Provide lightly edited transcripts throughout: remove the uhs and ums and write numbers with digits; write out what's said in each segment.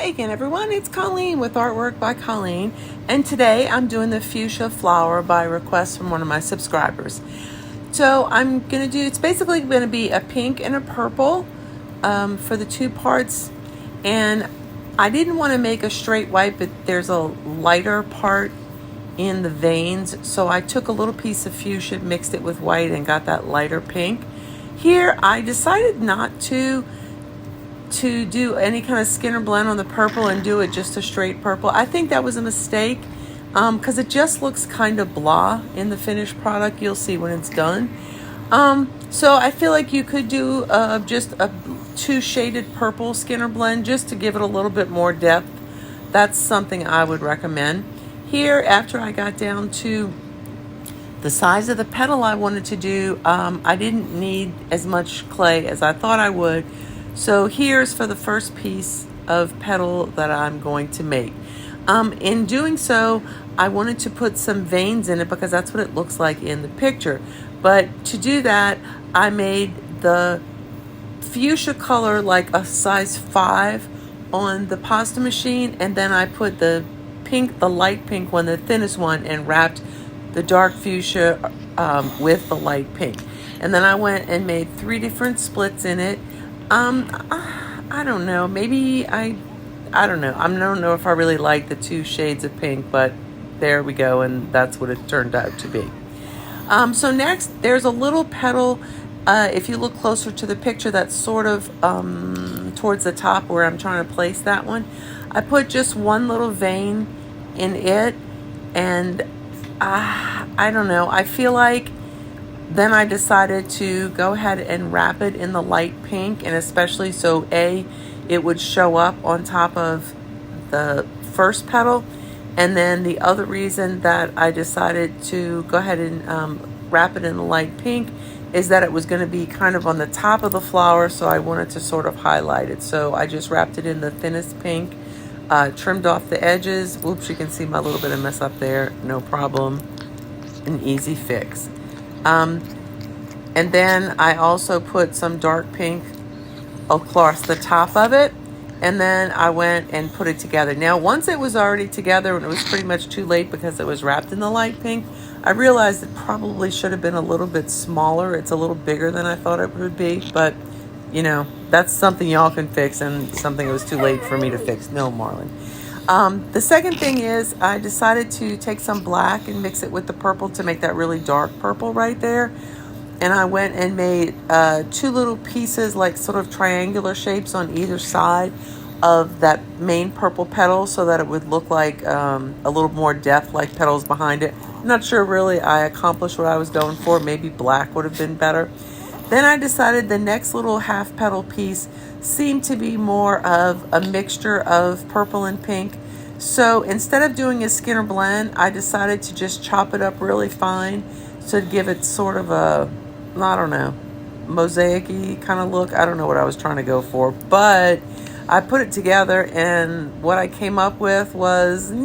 Hey again everyone, it's Colleen with Artwork by Colleen, and today I'm doing the fuchsia flower by request from one of my subscribers. So I'm going to do, it's basically going to be a pink and a purple for the two parts, and I didn't want to make a straight white, but there's a lighter part in the veins, so I took a little piece of fuchsia, mixed it with white, and got that lighter pink. Here I decided not to do any kind of skin or blend on the purple and do it just a straight purple. I think that was a mistake because it just looks kind of blah in the finished product. You'll see when it's done. So I feel like you could do just a two shaded purple skin or blend just to give it a little bit more depth. That's something I would recommend. Here, after I got down to the size of the petal I wanted to do, I didn't need as much clay as I thought I would. So here's for the first piece of petal that I'm going to make. In doing so, I wanted to put some veins in it because that's what it looks like in the picture. But to do that, I made the fuchsia color like a size 5 on the pasta machine, and then I put the pink, the light pink one, the thinnest one, and wrapped the dark fuchsia with the light pink. And then I went and made 3 different splits in it. I don't know, maybe I don't know. I don't know if I really like the 2 shades of pink, but there we go, and that's what it turned out to be. So next, there's a little petal, if you look closer to the picture, that's sort of towards the top where I'm trying to place that one. I put just one little vein in it, and I don't know, I feel like then I decided to go ahead and wrap it in the light pink, and especially so it would show up on top of the first petal. And then the other reason that I decided to go ahead and wrap it in the light pink is that it was going to be kind of on the top of the flower, so I wanted to sort of highlight it. So I just wrapped it in the thinnest pink, trimmed off the edges. Whoops, you can see my little bit of mess up there. No problem. An easy fix. And then I also put some dark pink across the top of it, and then I went and put it together. Now, once it was already together and it was pretty much too late because it was wrapped in the light pink, I realized it probably should have been a little bit smaller. It's a little bigger than I thought it would be, but you know, that's something y'all can fix, and something that was too late for me to fix. No, Marlon. The second thing is I decided to take some black and mix it with the purple to make that really dark purple right there. And I went and made 2 little pieces, like sort of triangular shapes on either side of that main purple petal, so that it would look like a little more depth, like petals behind it. I'm not sure really I accomplished what I was going for. Maybe black would have been better. Then I decided the next little half petal piece seemed to be more of a mixture of purple and pink. So instead of doing a skin or blend, I decided to just chop it up really fine to give it sort of a, I don't know, mosaic-y kind of look. I don't know what I was trying to go for, but I put it together, and what I came up with was, I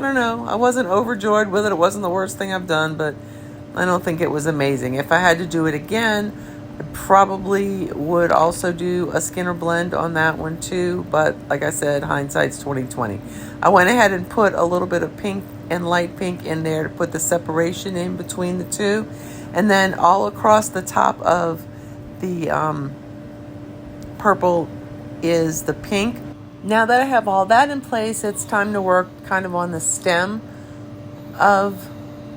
don't know, I wasn't overjoyed with it. It wasn't the worst thing I've done, but I don't think it was amazing. If I had to do it again, I probably would also do a skin or blend on that one too, but like I said, hindsight's 20/20. I went ahead and put a little bit of pink and light pink in there to put the separation in between the two. And then all across the top of the purple is the pink. Now that I have all that in place, it's time to work kind of on the stem of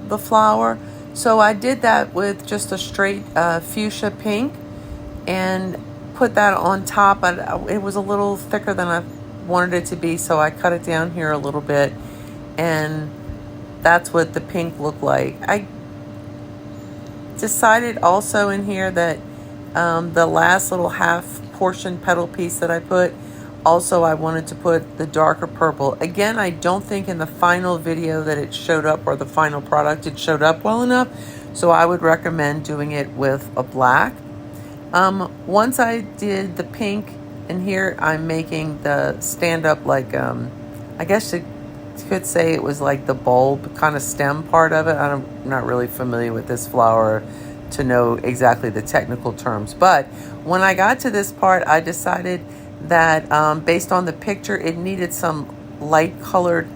the flower. So I did that with just a straight fuchsia pink and put that on top. It was a little thicker than I wanted it to be, so I cut it down here a little bit, and that's what the pink looked like. I decided also in here that the last little half portion petal piece that I put, also I wanted to put the darker purple. Again, I don't think in the final video that it showed up, or the final product, it showed up well enough, so I would recommend doing it with a black. Once I did the pink, and here I'm making the stand up, like I guess you could say it was like the bulb kind of stem part of it. I'm not really familiar with this flower to know exactly the technical terms, but when I got to this part, I decided that based on the picture, it needed some light colored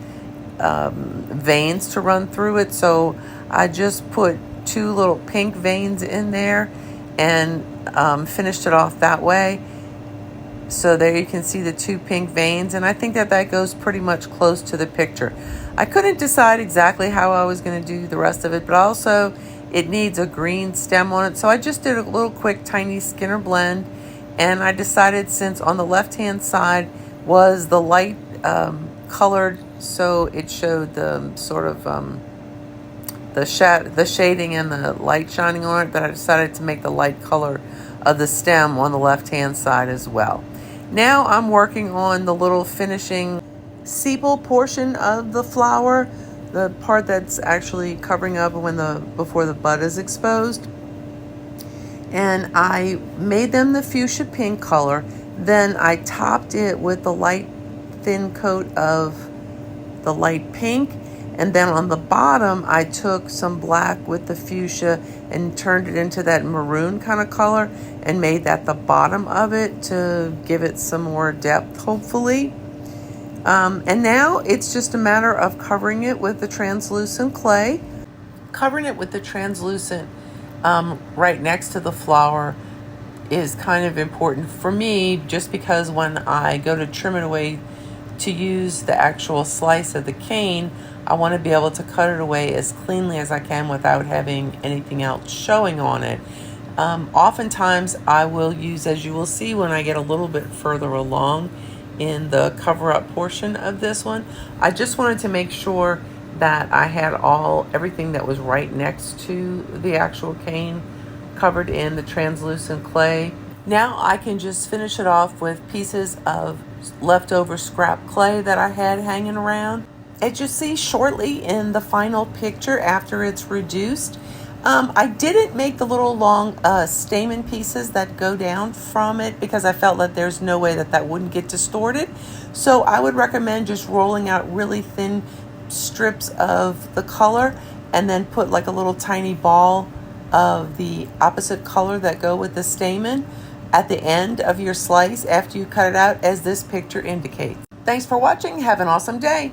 veins to run through it. So I just put 2 little pink veins in there and finished it off that way. So there you can see the 2 pink veins, and I think that that goes pretty much close to the picture. I couldn't decide exactly how I was going to do the rest of it, but also it needs a green stem on it. So I just did a little quick tiny Skinner blend, and I decided, since on the left hand side was the light colored, so it showed the sort of the shading and the light shining on it, that I decided to make the light color of the stem on the left hand side as well. Now I'm working on the little finishing sepal portion of the flower, the part that's actually covering up before the bud is exposed. And I made them the fuchsia pink color. Then I topped it with the light thin coat of the light pink. And then on the bottom, I took some black with the fuchsia and turned it into that maroon kind of color and made that the bottom of it to give it some more depth, hopefully. And now it's just a matter of covering it with the translucent clay. Covering it with the translucent right next to the flower is kind of important for me, just because when I go to trim it away to use the actual slice of the cane, I want to be able to cut it away as cleanly as I can without having anything else showing on it. Oftentimes I will use, as you will see when I get a little bit further along in the cover-up portion of this one, I just wanted to make sure that I had everything that was right next to the actual cane covered in the translucent clay. Now I can just finish it off with pieces of leftover scrap clay that I had hanging around. As you see shortly in the final picture after it's reduced, I didn't make the little long stamen pieces that go down from it, because I felt that there's no way that that wouldn't get distorted. So I would recommend just rolling out really thin strips of the color and then put like a little tiny ball of the opposite color that go with the stamen at the end of your slice after you cut it out, as this picture indicates. Thanks for watching. Have an awesome day.